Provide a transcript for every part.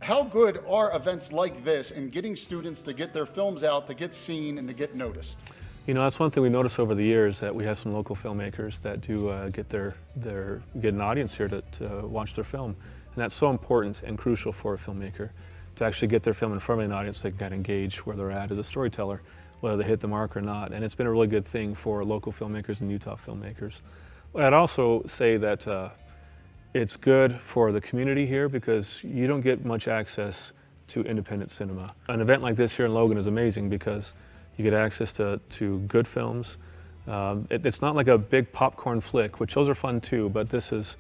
how good are events like this in getting students to get their films out, to get seen, and to get noticed? You know, that's one thing we noticed over the years, that we have some local filmmakers that do get an audience here to watch their film. And that's so important and crucial for a filmmaker, to actually get their film in front of an audience that can engage where they're at as a storyteller, whether they hit the mark or not. And it's been a really good thing for local filmmakers and Utah filmmakers. But I'd also say that it's good for the community here, because you don't get much access to independent cinema. An event like this here in Logan is amazing because you get access to good films. It's not like a big popcorn flick, which those are fun too, but this is,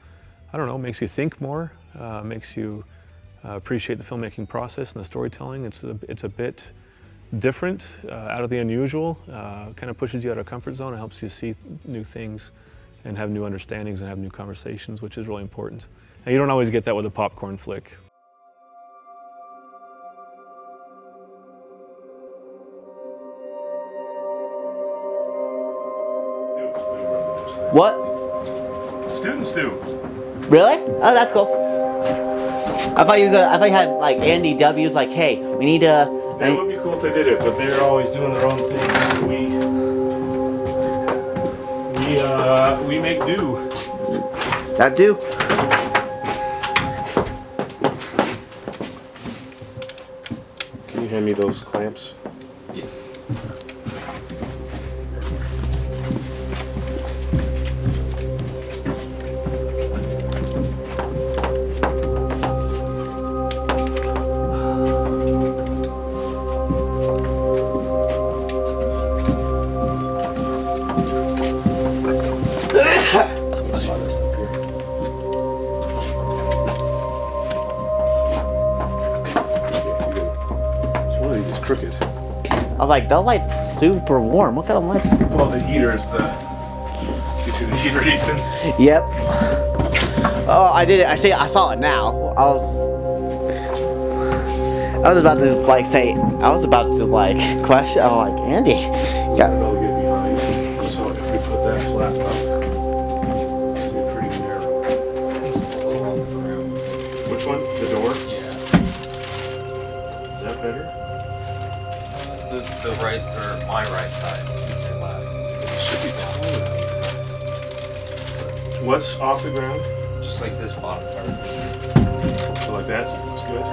I don't know, makes you think more, makes you appreciate the filmmaking process and the storytelling. It's a bit different, out of the unusual, kind of pushes you out of comfort zone and helps you see new things and have new understandings and have new conversations, which is really important. And you don't always get that with a popcorn flick. What? Students do. Really? Oh, that's cool. I thought you had like Andy W's like, hey, we need to. It would be cool if they did it, but they're always doing their own thing. We make do. That do? Can you hand me those clamps? Yeah. Crooked. I was like, that light's super warm. What kind of lights? Well, the heater is the. You see the heater, Ethan? Yep. Oh, I did it. I saw it now. I was about to like say. I was about to like question. I'm like, Andy. Yeah. That'll get behind. So if we put that flat up, it's gonna be pretty narrow. Which one? The door? Yeah. Is that better? The right, or my right side, your left. It should be taller. What's off the ground? Just like this bottom part. So like that's good.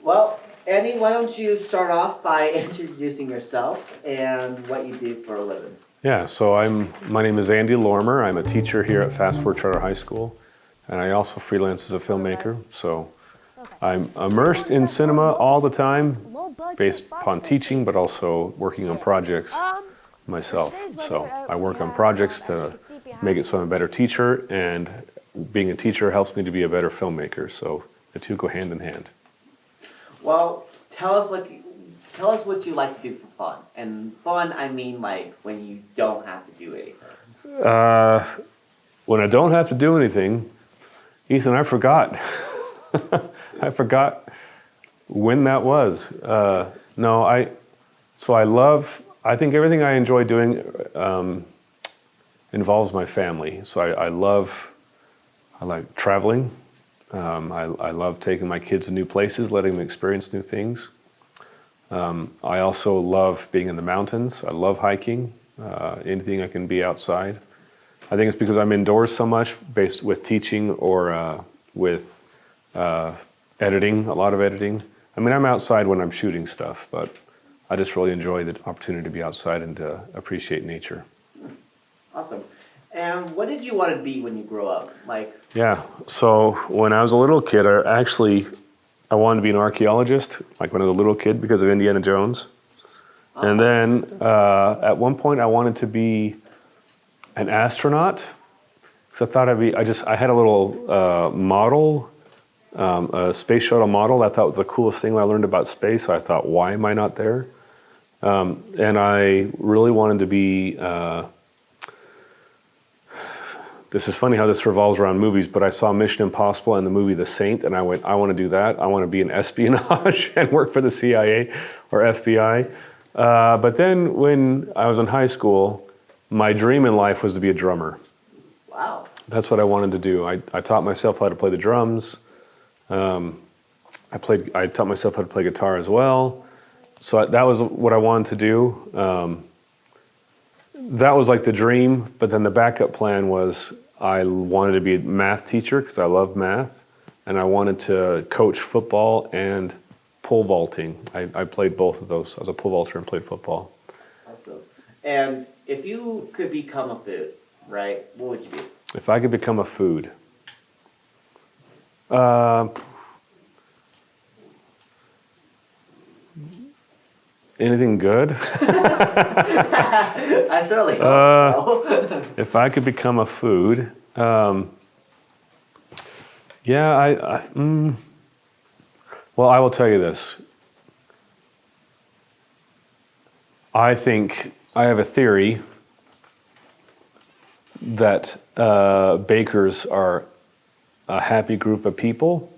Well, Andy, why don't you start off by introducing yourself and what you do for a living? Yeah, so my name is Andy Lormiere. I'm a teacher here at Fast Forward Charter High School, and I also freelance as a filmmaker. So I'm immersed in cinema all the time, based upon teaching, but also working on projects myself. So I work on projects to make it so I'm a better teacher, and being a teacher helps me to be a better filmmaker. So the two go hand in hand. Well, tell us what you like to do for fun. And fun, I mean like when you don't have to do anything. When I don't have to do anything, Ethan, I forgot. I forgot when that was. I think everything I enjoy doing involves my family. So I like traveling. I love taking my kids to new places, letting them experience new things. I also love being in the mountains. I love hiking, anything I can be outside. I think it's because I'm indoors so much, based with teaching or with editing, a lot of editing. I mean, I'm outside when I'm shooting stuff, but I just really enjoy the opportunity to be outside and to appreciate nature. Awesome. And what did you want to be when you grow up? Yeah, so when I was a little kid, I wanted to be an archaeologist, like when I was a little kid, because of Indiana Jones. Uh-huh. And then at one point I wanted to be an astronaut, because I thought I had a little model, a space shuttle model I thought was the coolest thing when I learned about space. So I thought, why am I not there? And I really wanted to be, this is funny how this revolves around movies, but I saw Mission Impossible and the movie The Saint, and I went, I want to do that. I want to be in espionage and work for the CIA or FBI. But then when I was in high school, my dream in life was to be a drummer. Wow. That's what I wanted to do. I taught myself how to play the drums. I taught myself how to play guitar as well. So that was what I wanted to do. That was like the dream, but then the backup plan was I wanted to be a math teacher because I love math, and I wanted to coach football and pole vaulting. I played both of those. I was a pole vaulter and played football. Awesome. And if you could become a food, right, what would you be? If I could become a food, anything good? I certainly hope so. If I could become a food, well, I will tell you this. I think I have a theory that bakers are a happy group of people.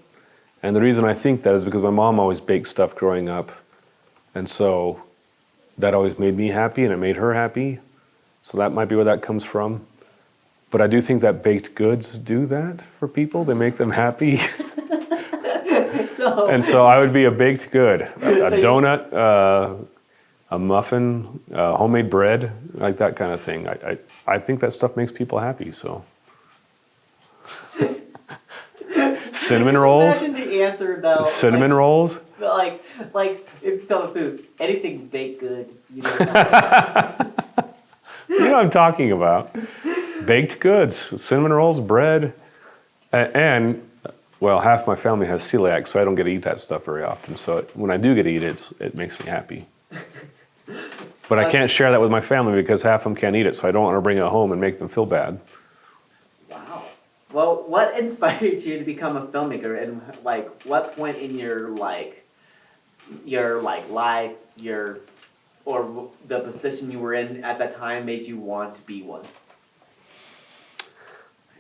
And the reason I think that is because my mom always baked stuff growing up. And so that always made me happy and it made her happy. So that might be where that comes from. But I do think that baked goods do that for people. They make them happy. And so I would be a baked good. A donut, a muffin, homemade bread, like that kind of thing. I think that stuff makes people happy, so. Cinnamon rolls? Imagine the answer though. Cinnamon rolls? Like if you become a food, anything baked good, you know. You know what I'm talking about. Baked goods, cinnamon rolls, bread, and, well, half my family has celiac, so I don't get to eat that stuff very often. So when I do get to eat it, it makes me happy. But I can't share that with my family because half of them can't eat it, so I don't want to bring it home and make them feel bad. Wow. Well, what inspired you to become a filmmaker, and like what point in your life, or the position you were in at that time made you want to be one?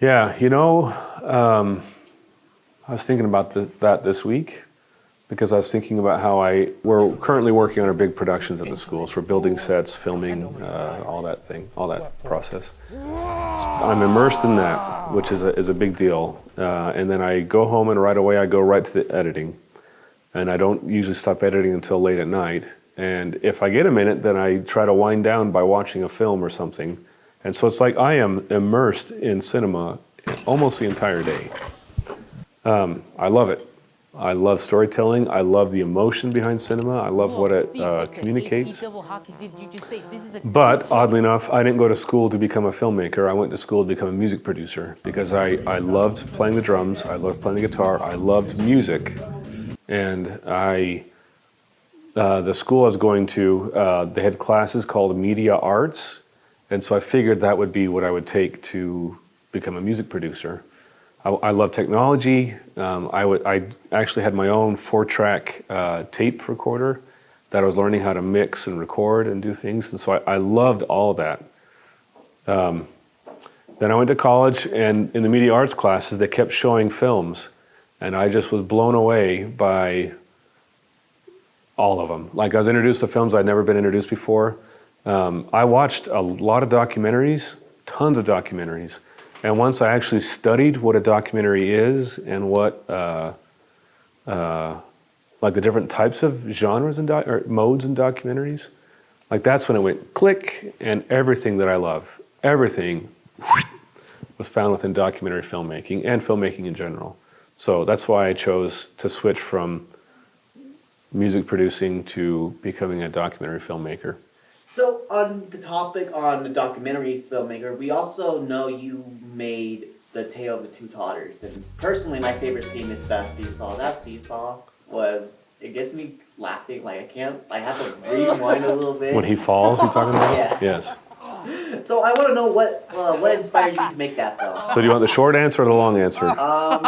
Yeah, I was thinking about that this week because I was thinking about how we're currently working on our big productions at the schools for building sets, filming, all that process. I'm immersed in that, which is a big deal. And then I go home and right away I go right to the editing. And I don't usually stop editing until late at night. And if I get a minute, then I try to wind down by watching a film or something. And so it's like I am immersed in cinema almost the entire day. I love it. I love storytelling. I love the emotion behind cinema. I love what it communicates. But oddly enough, I didn't go to school to become a filmmaker. I went to school to become a music producer because I loved playing the drums. I loved playing the guitar. I loved music. And the school I was going to, they had classes called media arts. And so I figured that would be what I would take to become a music producer. I love technology. I actually had my own 4-track tape recorder that I was learning how to mix and record and do things. And so I loved all of that. Then I went to college, and in the media arts classes, they kept showing films. And I just was blown away by all of them. Like I was introduced to films I'd never been introduced before. I watched a lot of documentaries, tons of documentaries. And once I actually studied what a documentary is and what, like the different types of genres and or modes in documentaries, like that's when it went click, and everything that I love, everything was found within documentary filmmaking and filmmaking in general. So that's why I chose to switch from music producing to becoming a documentary filmmaker. So on the topic on the documentary filmmaker, we also know you made The Tale of the Two Daughters. And personally, my favorite scene is that seesaw. That seesaw it gets me laughing. Like I have to rewind a little bit. When he falls, you talking about? Yeah. Yes. So I want to know what inspired you to make that film. So do you want the short answer or the long answer? Long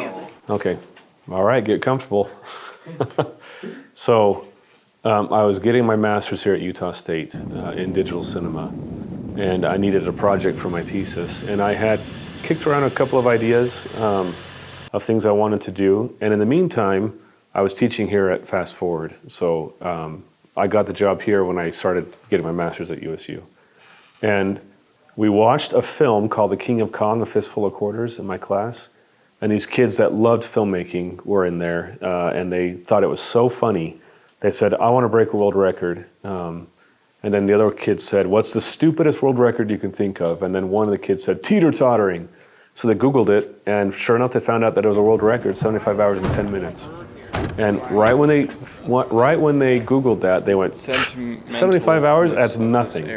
answer. Okay. All right, get comfortable. So I was getting my master's here at Utah State in digital cinema, and I needed a project for my thesis. And I had kicked around a couple of ideas of things I wanted to do. And in the meantime, I was teaching here at Fast Forward. So I got the job here when I started getting my master's at USU. And we watched a film called The King of Kong, A Fistful of Quarters in my class. And these kids that loved filmmaking were in there, and they thought it was so funny. They said, I want to break a world record. And then the other kids said, what's the stupidest world record you can think of? And then one of the kids said, teeter-tottering. So they Googled it, and sure enough, they found out that it was a world record, 75 hours and 10 minutes. And right when they Googled that, they went, 75 hours? That's nothing.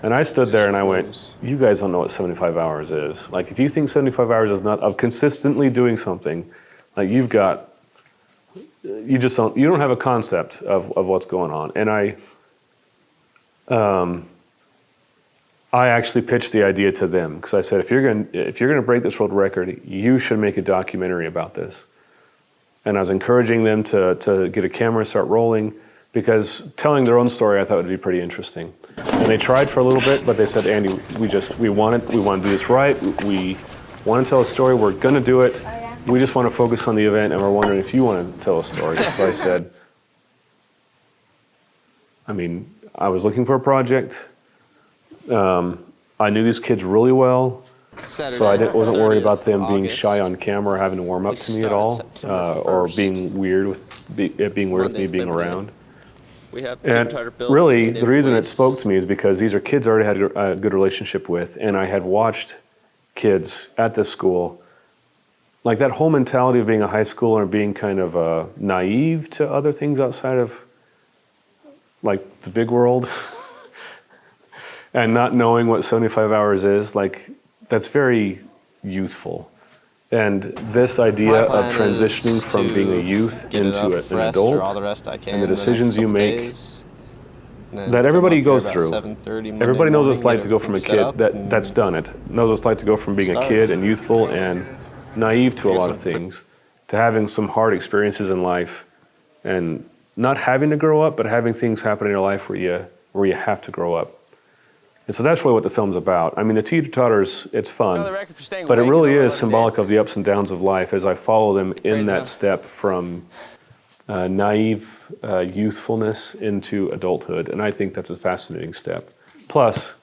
And I stood there and I went, you guys don't know what 75 hours is. Like, if you think 75 hours is not of consistently doing something, like you don't have a concept of what's going on. And I actually pitched the idea to them because I said, if you're gonna break this world record, you should make a documentary about this. And I was encouraging them to get a camera and start rolling, because telling their own story I thought would be pretty interesting. And they tried for a little bit, but they said, Andy, we want to do this right. We want to tell a story. We're going to do it. We just want to focus on the event, and we're wondering if you want to tell a story. So I said, I was looking for a project. I knew these kids really well, so I wasn't worried about them being shy on camera or having to warm up to me at all, or being weird with me being around. And really, the reason it spoke to me is because these are kids I already had a good relationship with, and I had watched kids at this school, like that whole mentality of being a high schooler and being kind of naive to other things outside of like the big world, and not knowing what 75 hours is, like that's very youthful. And this idea of transitioning from being a youth into an adult, and the decisions you make, that everybody goes through. Everybody knows what it's like to go from a kid that's done it, knows what it's like to go from being a kid and youthful and naive to a lot of things, to having some hard experiences in life, and not having to grow up, but having things happen in your life where you have to grow up. And so that's really what the film's about. I mean, the teeter-totters, it's fun, but it really is symbolic of the ups and downs of life as I follow them in that step from naive youthfulness into adulthood. And I think that's a fascinating step. Plus,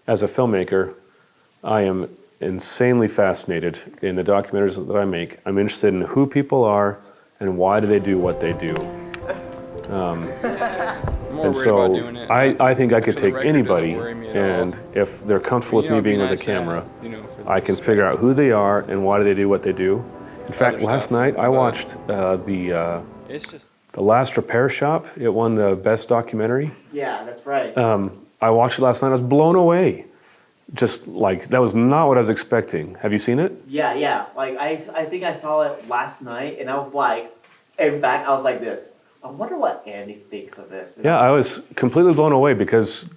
as a filmmaker, I am insanely fascinated in the documentaries that I make. I'm interested in who people are and why do they do what they do. And so I think I could take anybody, and if they're comfortable with me being with a camera, I can figure out who they are and why do they do what they do. In fact, last night I watched the Last Repair Shop. It won the best documentary. Yeah, that's right. I watched it last night. I was blown away. Just like, that was not what I was expecting. Have you seen it? Yeah. Like I think I saw it last night, and I was like, in fact, I was like this. I wonder what Andy thinks of this. Yeah, I was completely blown away, because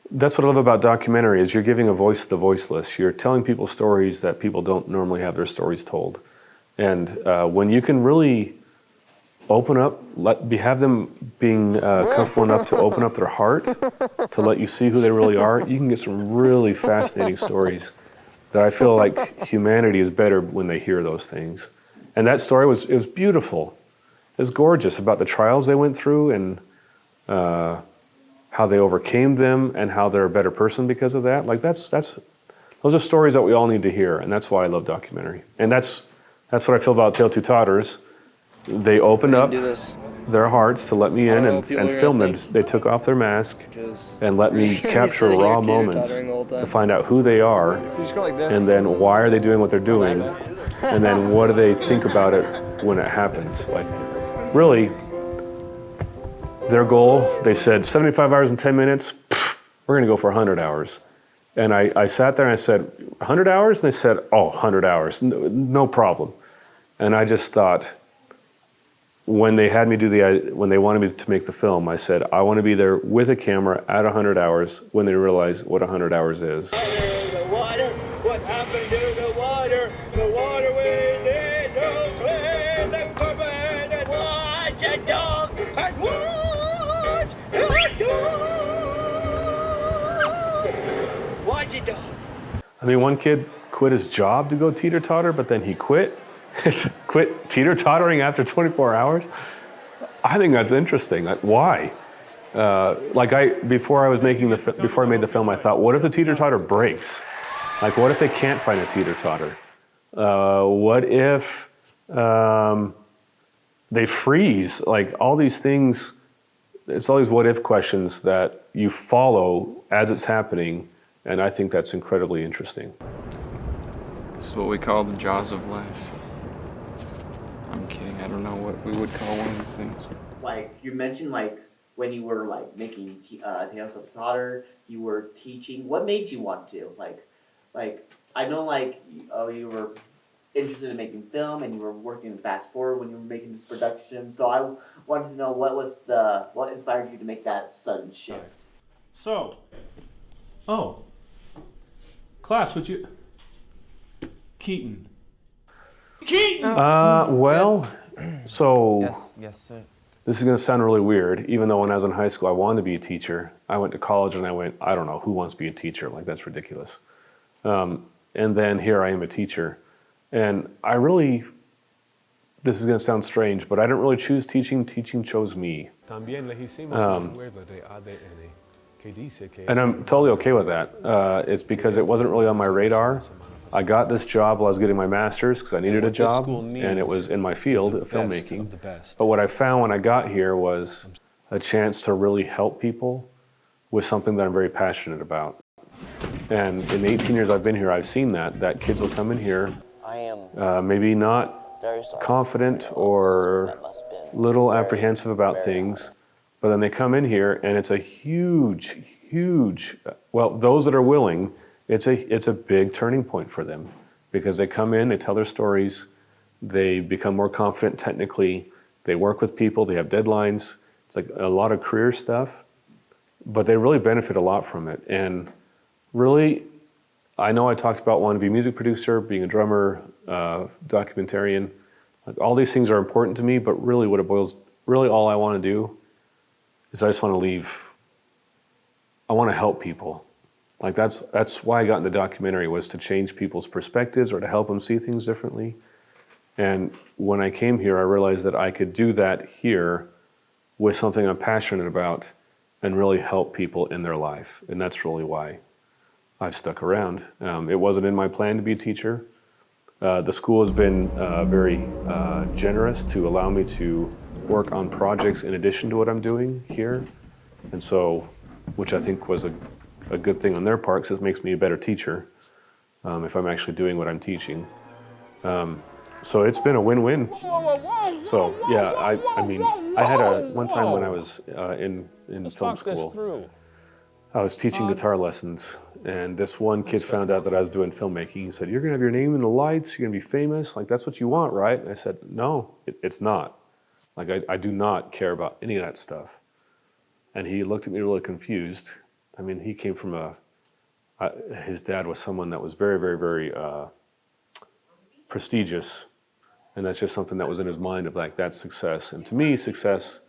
that's what I love about documentary is you're giving a voice to the voiceless. You're telling people stories that people don't normally have their stories told. And when you can really open up, have them being comfortable enough to open up their heart to let you see who they really are, you can get some really fascinating stories that I feel like humanity is better when they hear those things. And that story was beautiful. It was gorgeous about the trials they went through and how they overcame them and how they're a better person because of that. Like those are stories that we all need to hear, and that's why I love documentary. And that's what I feel about Tale of Two Todders. They opened up their hearts to let me in and film them. They took off their mask and let me capture raw moments to find out who they are, and then why are they doing what they're doing, and then what do they think about it when it happens. Like, really, their goal, they said 75 hours and 10 minutes, we're gonna go for 100 hours. And I sat there and I said, 100 hours? And they said, oh, 100 hours, no problem. And I just thought, when they had me when they wanted me to make the film, I said, I want to be there with a camera at 100 hours when they realize what 100 hours is. The water, what happened to the water? The water went into clean the carpet and watch a dog and watch a dog. Watch a dog. I mean, one kid quit his job to go teeter-totter, but then he quit teeter-tottering after 24 hours. I think that's interesting. Like, why? Before I made the film, I thought, what if the teeter-totter breaks? Like, what if they can't find a teeter-totter? What if they freeze? Like, all these things, it's all these what-if questions that you follow as it's happening, and I think that's incredibly interesting. This is what we call the jaws of life. I'm kidding, I don't know what we would call one of these things. Like, you mentioned, like, when you were, like, making Tales of Slaughter, you were teaching. What made you want to? Like, I know, like, you were interested in making film, and you were working in fast forward when you were making this production. So I wanted to know what inspired you to make that sudden shift. So, class, would you... Keaton. Well, so... Yes, sir. This is going to sound really weird, even though when I was in high school I wanted to be a teacher. I went to college and I went, I don't know, who wants to be a teacher? Like, that's ridiculous. And then here I am a teacher. And this is going to sound strange, but I didn't really choose teaching. Teaching chose me. And I'm totally okay with that. It's because it wasn't really on my radar. I got this job while I was getting my master's because I needed a job, and it was in my field of filmmaking. But what I found when I got here was a chance to really help people with something that I'm very passionate about. And in the 18 years I've been here, I've seen that kids will come in here, maybe not confident or little apprehensive about things, but then they come in here and it's a huge, well, those that are willing, it's a big turning point for them because they come in, they tell their stories, they become more confident technically, they work with people, they have deadlines. It's like a lot of career stuff, but they really benefit a lot from it. And really, I know I talked about wanting to be a music producer, being a drummer, documentarian. Like, all these things are important to me, but really really all I want to do is I just want to leave. I want to help people. Like, that's why I got into documentary, was to change people's perspectives or to help them see things differently. And when I came here, I realized that I could do that here with something I'm passionate about and really help people in their life. And that's really why I've stuck around. It wasn't in my plan to be a teacher. The school has been very generous to allow me to work on projects in addition to what I'm doing here. And so, which I think was a good thing on their part, because it makes me a better teacher if I'm actually doing what I'm teaching. So it's been a win-win. So yeah, I mean, I had one time when I was in film school, I was teaching guitar lessons, and this one kid found out that I was doing filmmaking. He said, "You're gonna have your name in the lights, you're gonna be famous, like that's what you want, right?" And I said, "No, it's not. Like, I do not care about any of that stuff." And he looked at me really confused. I mean, he came from his dad was someone that was very, very, very prestigious. And that's just something that was in his mind of, like, that's success. And to me, success,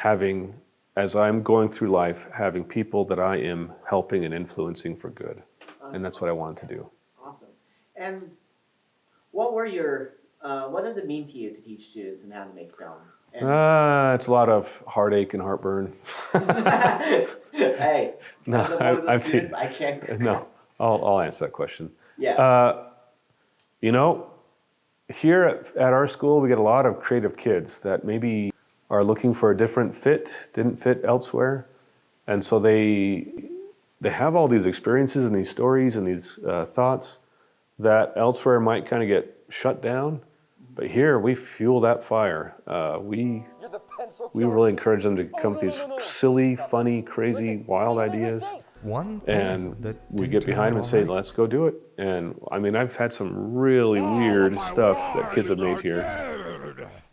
as I'm going through life, having people that I am helping and influencing for good. And that's what I wanted to do. Awesome. And what does it mean to you to teach students and how to make film? It's a lot of heartache and heartburn. Hey, no, as one of the students, I can't. No, I'll answer that question. Yeah. You know, here at our school, we get a lot of creative kids that maybe are looking for a different fit, didn't fit elsewhere. And so they have all these experiences and these stories and these thoughts that elsewhere might kind of get shut down. But here, we fuel that fire. We really encourage them to come with these silly, funny, crazy, wild ideas. And we get behind them and say, let's go do it. And I mean, I've had some really weird stuff that kids have made here.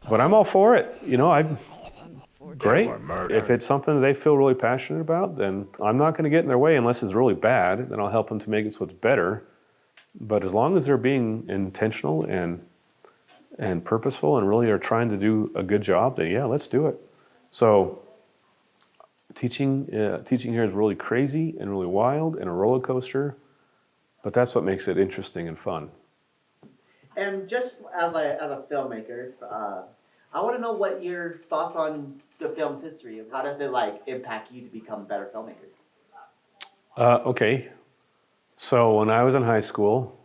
But I'm all for it. You know, great. If it's something that they feel really passionate about, then I'm not going to get in their way unless it's really bad. Then I'll help them to make it so it's better. But as long as they're being intentional and purposeful and really are trying to do a good job, then yeah, let's do it. So teaching here is really crazy and really wild and a roller coaster, but that's what makes it interesting and fun. And just as a filmmaker, I want to know what your thoughts on the film's history. How does it like impact you to become a better filmmaker? Okay. So when I was in high school,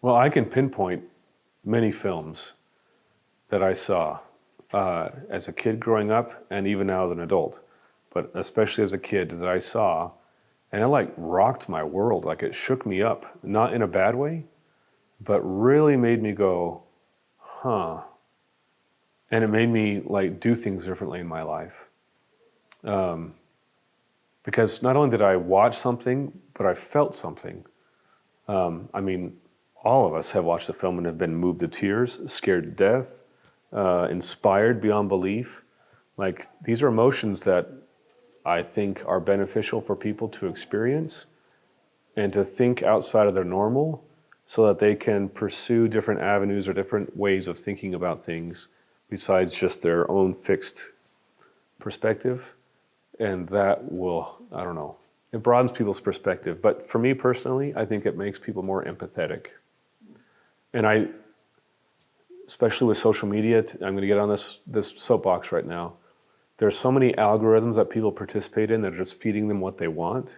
well, I can pinpoint many films that I saw as a kid growing up and even now as an adult, but especially as a kid that I saw, and it like rocked my world. Like it shook me up, not in a bad way, but really made me go, huh. And it made me like do things differently in my life. Because not only did I watch something, but I felt something. I mean, all of us have watched a film and have been moved to tears, scared to death, inspired beyond belief. Like these are emotions that I think are beneficial for people to experience and to think outside of their normal so that they can pursue different avenues or different ways of thinking about things besides just their own fixed perspective. And that will, I don't know, it broadens people's perspective. But for me personally, I think it makes people more empathetic. And especially with social media, I'm going to get on this soapbox right now. There's so many algorithms that people participate in that are just feeding them what they want.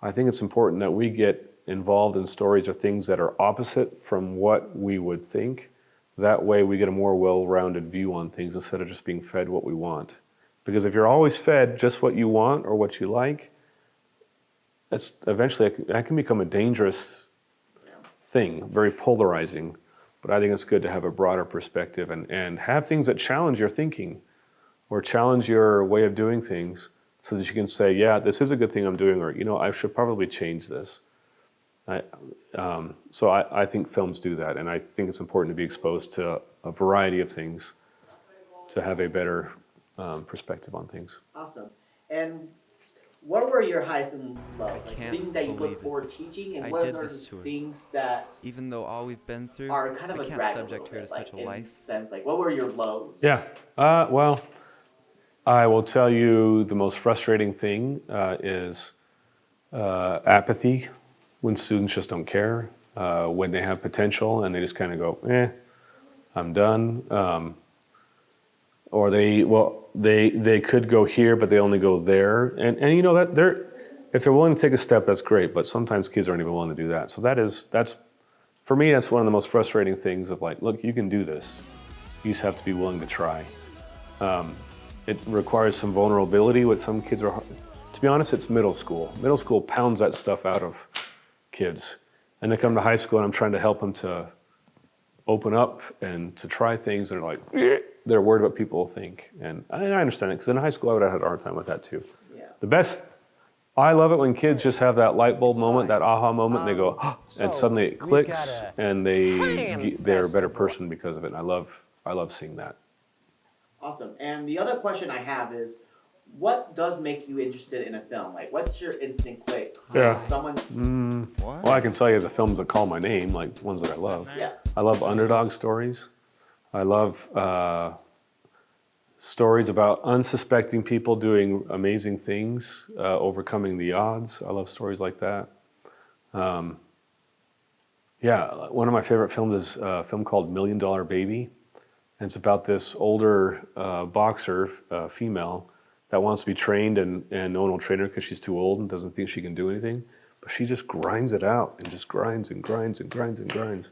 I think it's important that we get involved in stories or things that are opposite from what we would think. That way we get a more well-rounded view on things instead of just being fed what we want. Because if you're always fed just what you want or what you like, that's eventually, that can become a dangerous thing, very polarizing. But I think it's good to have a broader perspective and have things that challenge your thinking or challenge your way of doing things so that you can say, yeah, this is a good thing I'm doing, or, you know, I should probably change this. So I think films do that, and I think it's important to be exposed to a variety of things to have a better perspective on things. Awesome. And what were your highs and lows? Like can't things that you believe look it. forward to teaching, and I what did are this to her. things that Even though all we've been through, are kind of I a can't drag a subject little her bit, to such a like, in life. sense, like what were your lows? Yeah. Well, I will tell you the most frustrating thing is apathy, when students just don't care, when they have potential and they just kind of go, I'm done. Or they could go here, but they only go there. And you know, that if they're willing to take a step, that's great. But sometimes kids aren't even willing to do that. So that's for me, that's one of the most frustrating things of like, look, you can do this. You just have to be willing to try. It requires some vulnerability. What some kids are, to be honest, it's middle school. Middle school pounds that stuff out of kids. And they come to high school and I'm trying to help them to open up and to try things that are like, they're worried what people will think. And I understand it, because in high school I would have had a hard time with that too. Yeah. I love it when kids just have that light bulb moment, that aha moment, and they go, and suddenly it clicks, and they're a better person because of it. And I love seeing that. Awesome. And the other question I have is, what does make you interested in a film? Like, what's your instant click? Yeah. What? Well, I can tell you the films that call my name, like ones that I love. Yeah. I love underdog stories. I love stories about unsuspecting people doing amazing things, overcoming the odds. I love stories like that. Yeah, one of my favorite films is a film called $1 Million Baby. And it's about this older boxer, female, that wants to be trained and no one will train her because she's too old and doesn't think she can do anything. But she just grinds it out and just grinds and grinds and grinds and grinds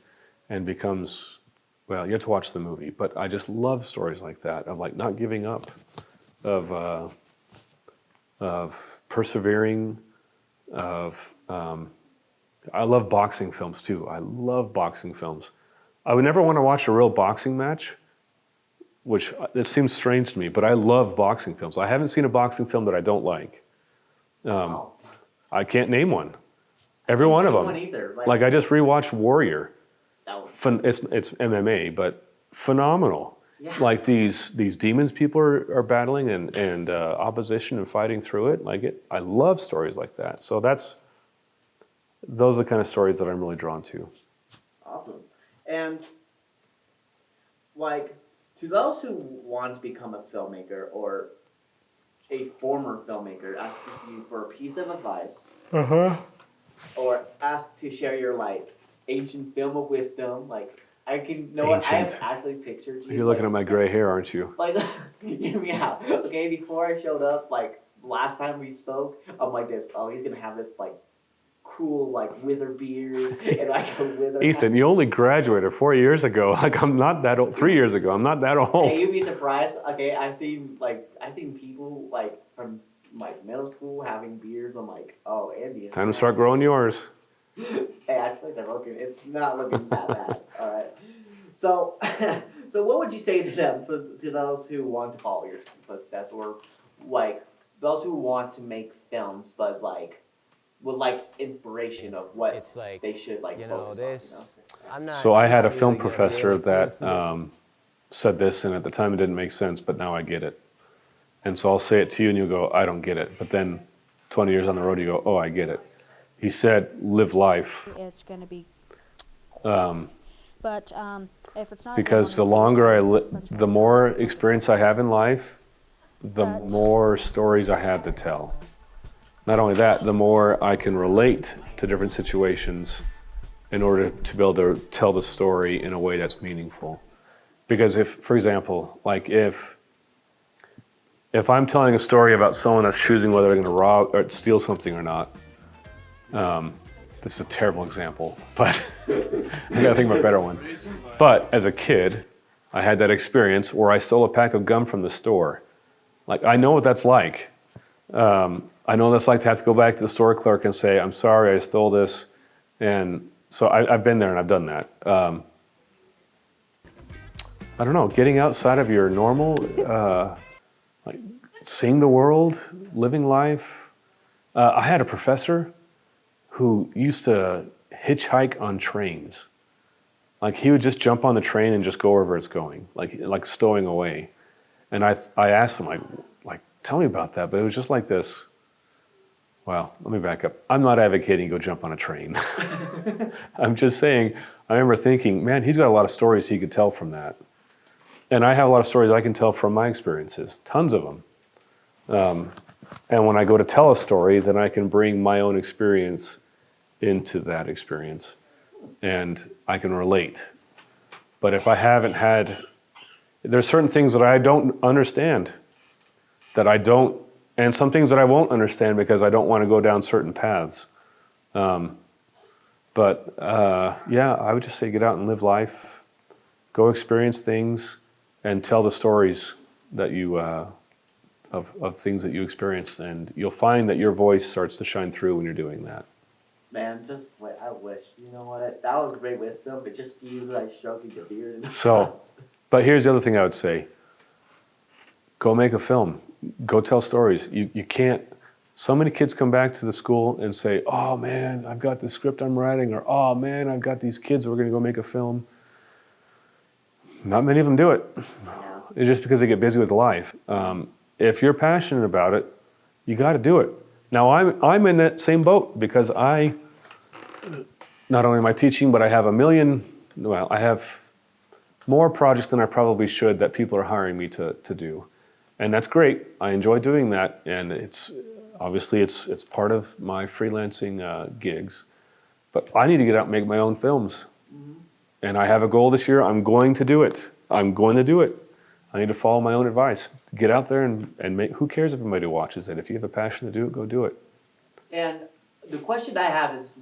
and becomes, well, you have to watch the movie. But I just love stories like that, of like not giving up, of persevering, of, I love boxing films too. I love boxing films. I would never want to watch a real boxing match, which it seems strange to me, but I love boxing films. I haven't seen a boxing film that I don't like. I can't name one. Every one of them. One either. Like I just rewatched Warrior. That It's MMA, but phenomenal. Yeah. Like these demons people are battling and opposition and fighting through it. I love stories like that. So those are the kind of stories that I'm really drawn to. Awesome. And like, to those who want to become a filmmaker or a former filmmaker, asking you for a piece of advice, or ask to share your like ancient film of wisdom, like I can know what I have Ancient. actually pictured you. You're looking at my gray hair, aren't you? Like, hear me out. Okay, before I showed up, like last time we spoke, I'm like this. Oh, he's gonna have this like cool like wizard beard and like a wizard. Ethan, you only graduated 4 years ago. Like, I'm not that old. 3 years ago, I'm not that old. Hey, you'd be surprised. Okay, I've seen people like from like middle school having beards. I'm like, oh, Andy. Is Time to start growing yours. Hey, actually, they're looking. It's not looking that bad. All right. So, so what would you say to them, to those who want to follow your footsteps, or like those who want to make films, but like would like inspiration of what It's like, they should like you know, focus this. on? I'm not. So I had a really film gonna be professor able to that see it. said this, and at the time it didn't make sense, but now I get it. And so I'll say it to you, and you'll go, I don't get it. But then 20 years on the road, you go, oh, I get it. He said, live life. It's going to be. Um, But if it's not. because the longer the more experience I have in life, the more stories I have to tell. Not only that, the more I can relate to different situations in order to be able to tell the story in a way that's meaningful. Because if, for example, like if I'm telling a story about someone that's choosing whether they're going to rob or steal something or not, this is a terrible example, but I gotta think of a better one. But as a kid, I had that experience where I stole a pack of gum from the store. Like, I know what that's like. I know what it's like to have to go back to the store clerk and say, I'm sorry, I stole this. And so I've been there and I've done that. I don't know, getting outside of your normal, like seeing the world, living life. I had a professor who used to hitchhike on trains. Like, he would just jump on the train and just go wherever it's going, like stowing away. And I asked him, like, tell me about that. But it was just like this. Well, let me back up. I'm not advocating you go jump on a train. I'm just saying, I remember thinking, man, he's got a lot of stories he could tell from that. And I have a lot of stories I can tell from my experiences, tons of them. And when I go to tell a story, then I can bring my own experience into that experience, and I can relate. But if I haven't had, there's certain things that I don't understand, and some things that I won't understand because I don't want to go down certain paths. Yeah, I would just say get out and live life, go experience things, and tell the stories that you of things that you experienced, and you'll find that your voice starts to shine through when you're doing that. Man, just wait. I wish. You know what? That was great wisdom, but just you like stroking the beard. And So, but here's the other thing I would say. Go make a film. Go tell stories. You can't, so many kids come back to the school and say, oh man, I've got this script I'm writing, or oh man, I've got these kids that we're gonna go make a film. Not many of them do it. Yeah. It's just because they get busy with life. If you're passionate about it, you gotta do it. Now I'm in that same boat because I, not only am I teaching, but I have I have more projects than I probably should that people are hiring me to do. And that's great. I enjoy doing that, and it's obviously it's part of my freelancing gigs. But I need to get out and make my own films. Mm-hmm. And I have a goal this year. I'm going to do it. I'm going to do it. I need to follow my own advice. Get out there and make, who cares if anybody watches it? If you have a passion to do it, go do it. And the question I have is,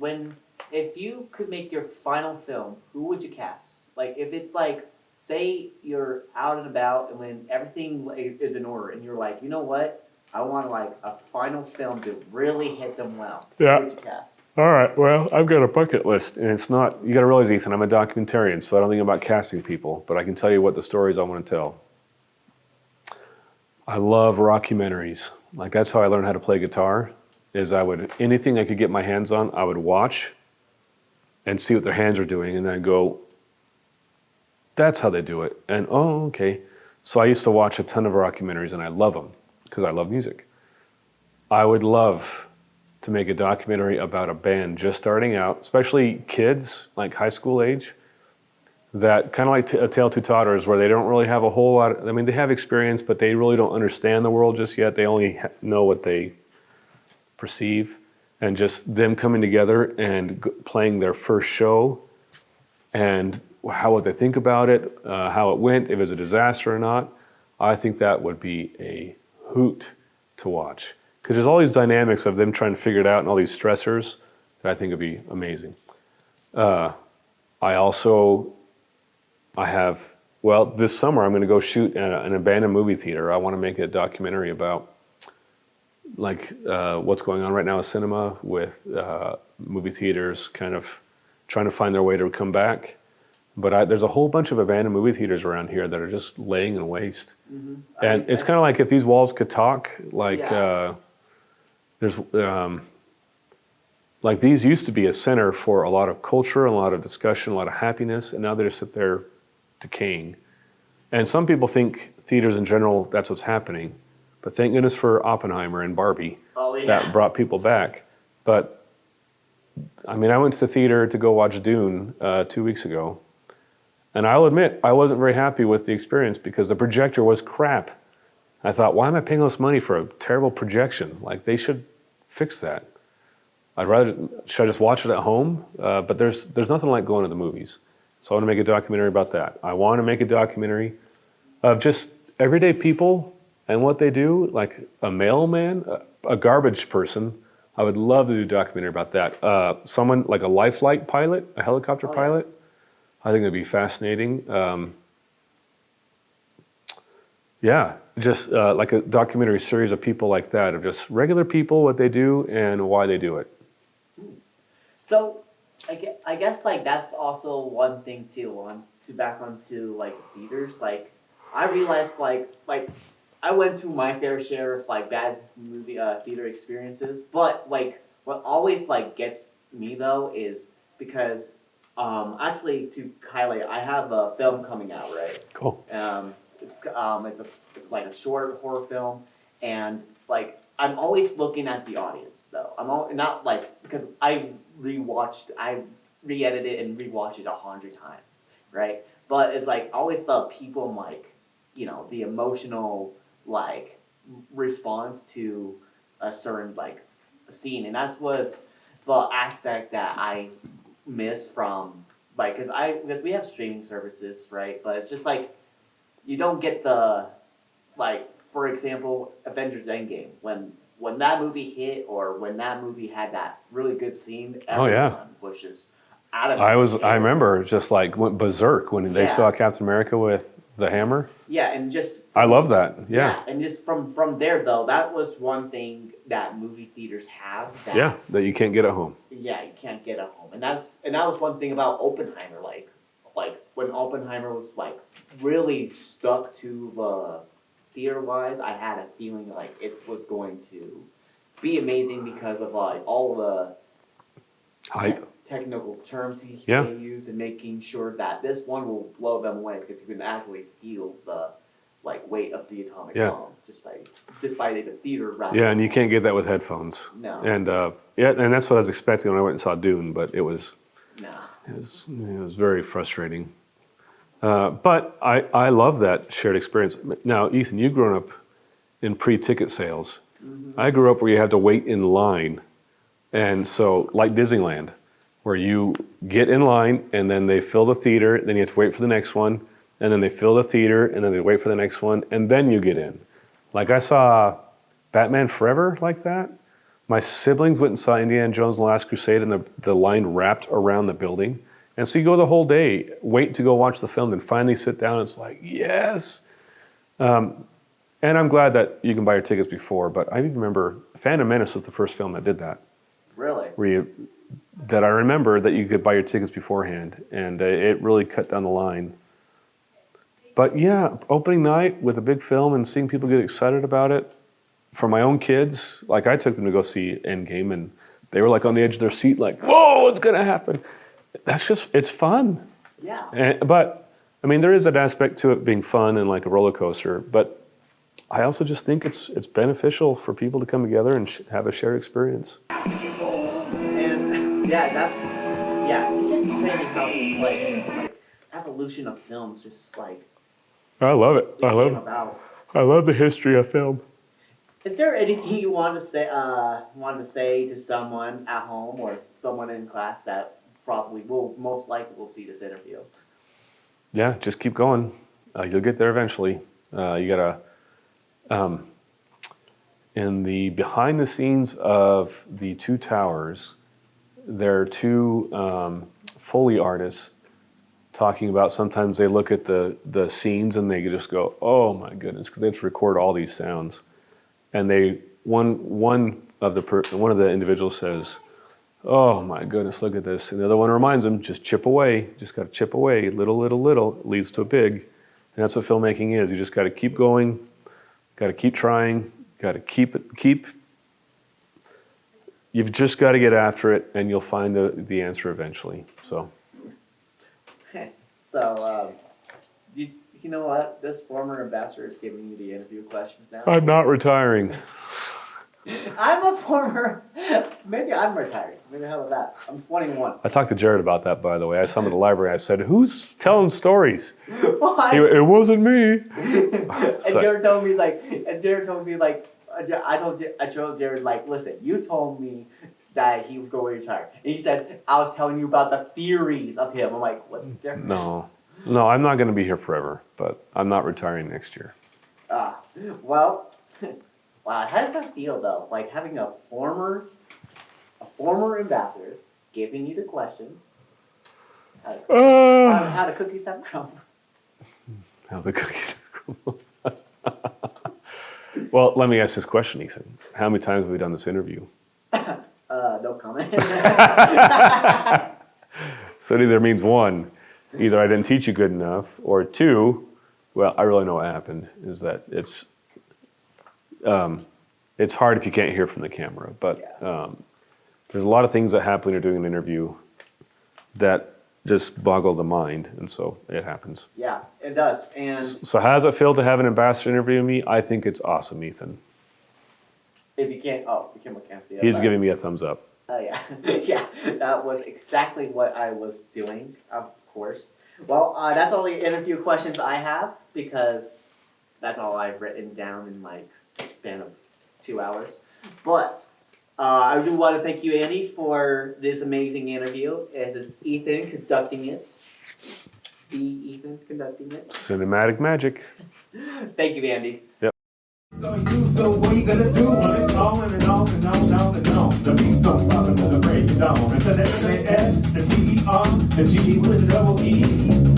if you could make your final film, who would you cast? Like, if it's like, say you're out and about and when everything is in order and you're like, you know what? I want like a final film to really hit them well. Yeah. Who would you cast? All right, well, I've got a bucket list, and it's not, you gotta realize, Ethan, I'm a documentarian, so I don't think about casting people, but I can tell you what the stories I want to tell. I love rockumentaries. Like, that's how I learned how to play guitar, is anything I could get my hands on, I would watch and see what their hands are doing, and then I'd go, that's how they do it. And, oh, okay. So I used to watch a ton of rockumentaries, and I love them, because I love music. I would love to make a documentary about a band just starting out, especially kids, like high school age, that kind of like A Tale of Two Daughters, where they don't really have a whole lot, they have experience, but they really don't understand the world just yet. They only know what they perceive, and just them coming together and playing their first show, and how would they think about it, how it went, if it was a disaster or not. I think that would be a hoot to watch. Because there's all these dynamics of them trying to figure it out and all these stressors that I think would be amazing. This summer I'm going to go shoot an abandoned movie theater. I want to make a documentary about what's going on right now in cinema with movie theaters kind of trying to find their way to come back. But there's a whole bunch of abandoned movie theaters around here that are just laying in waste. Mm-hmm. And it's kind of like if these walls could talk, these used to be a center for a lot of culture, a lot of discussion, a lot of happiness, and now they just sit there decaying. And some people think theaters in general, that's what's happening. But thank goodness for Oppenheimer and Barbie. That brought people back. But, I mean, I went to the theater to go watch Dune 2 weeks ago. And I'll admit, I wasn't very happy with the experience because the projector was crap. I thought, why am I paying all this money for a terrible projection? Like, they should fix that. Should I just watch it at home? But there's nothing like going to the movies. So I want to make a documentary about that. I want to make a documentary of just everyday people and what they do, like a mailman, a garbage person. I would love to do a documentary about that. Someone like a life flight pilot, a helicopter pilot. I think it'd be fascinating. Just like a documentary series of people like that, of just regular people, what they do and why they do it. So, I guess like that's also one thing too. Back onto like theaters. Like, I realized like I went through my fair share of like bad movie theater experiences, but like what always like gets me though is because actually to highlight, I have a film coming out, right? Cool. It's like a short horror film, and like I'm always looking at the audience though. Not like because I re-edited and rewatched it 100 times, right? But it's like always the people like, the emotional like response to a certain like scene, and that was the aspect that I miss from like because we have streaming services, right? But it's just like you don't get the like, for example, Avengers Endgame when that movie hit or when that movie had that really good scene, everyone was just out of I remember just like went berserk when they saw Captain America with the hammer. Yeah, and just I love that. Yeah. And just from there though, that was one thing that movie theaters have that you can't get at home. Yeah, you can't get at home. And that was one thing about Oppenheimer, like when Oppenheimer was like really stuck to the theater wise, I had a feeling like it was going to be amazing because of like all the hype. Technical terms he used and making sure that this one will blow them away because you can actually feel the like weight of the atomic bomb just by the theater rather. Yeah, and you can't get that with headphones. No. And and that's what I was expecting when I went and saw Dune, but it was very frustrating. But I love that shared experience. Now, Ethan, you've grown up in pre-ticket sales. Mm-hmm. I grew up where you had to wait in line, and so like Disneyland, where you get in line and then they fill the theater, then you have to wait for the next one, and then they fill the theater and then they wait for the next one, and then you get in. Like I saw Batman Forever like that. My siblings went and saw Indiana Jones and the Last Crusade, and the line wrapped around the building. And so you go the whole day, wait to go watch the film, and finally sit down, and it's like, yes! And I'm glad that you can buy your tickets before, but I even remember Phantom Menace was the first film that did that. Really? That I remember that you could buy your tickets beforehand, and it really cut down the line. But yeah, opening night with a big film and seeing people get excited about it. For my own kids, like I took them to go see Endgame, and they were like on the edge of their seat, like, whoa, what's gonna happen? It's fun. Yeah. But, I mean, there is that aspect to it being fun and like a roller coaster, but I also just think it's beneficial for people to come together and have a shared experience. And it's just crazy how like evolution of films just like I love it. I love the history of film. Is there anything you want to say to someone at home or someone in class that probably most likely will see this interview? yeah, just keep going. You'll get there eventually. You gotta, in the behind the scenes of the two towers, there are two Foley artists talking about sometimes they look at the scenes and they just go, oh my goodness, because they have to record all these sounds. And one of the individuals says, oh my goodness, look at this. And the other one reminds them, just chip away, just got to chip away, little, leads to a big. And that's what filmmaking is. You just got to keep going, got to keep trying, got to you've just got to get after it and you'll find the answer eventually, so. So, you know what? This former ambassador is giving you the interview questions now. I'm not retiring. I'm a former, maybe I'm retired. Maybe how about that? I'm 21. I talked to Jared about that, by the way. I saw him at the library. I said, who's telling stories? Why? It wasn't me. And Jared told me, I told Jared, like, listen, you told me that he was going to retire. And he said, I was telling you about the theories of him. I'm like, what's the difference? No, I'm not going to be here forever, but I'm not retiring next year. Well, wow, how does that feel, though? Like, having a former ambassador giving you the questions. How the cookies have crumbled. How the cookies have crumbled. Well, let me ask this question, Ethan. How many times have we done this interview? No comment. So it either means one, either I didn't teach you good enough, or two, well, I really know what happened, is that it's hard if you can't hear from the camera, but there's a lot of things that happen when you're doing an interview that just boggle the mind, and so it happens. Yeah, it does. And so how does it feel to have an ambassador interview me? I think it's awesome, Ethan. if you can't, can't see it. He's giving me a thumbs up. Oh yeah, yeah, that was exactly what I was doing, of course. Well, that's all the interview questions I have, because that's all I've written down in like a span of 2 hours. But I do want to thank you, Andy, for this amazing interview. This is Ethan conducting it. Ethan conducting it. Cinematic magic. Thank you, Andy. Yep. So what you gonna do when it's on and on and on and on and on? The beat don't stop until the break of dawn. I said S, the T-E-R, the G with a double E.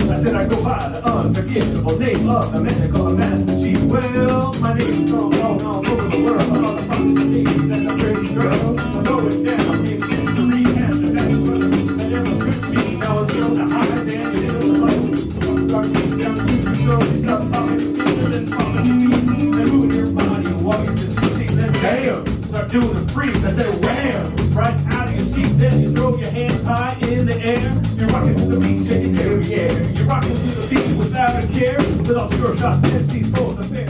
I said I go by the unforgettable name of the medical master G. Well, my name is all over the world. All the fucking ladies and the pretty girls. I'm going down in history as the best brother that ever could be. Now it's on the highs and the lows. Start getting down to the show. Start popping, and popping. Damn, start doing the freeze. I said wham, right out of your seat. Then you throw your hands high in the air. You're rocking to the beach and you carry air. You're rocking to the beach without a care. With all your shots and MCs for the fair.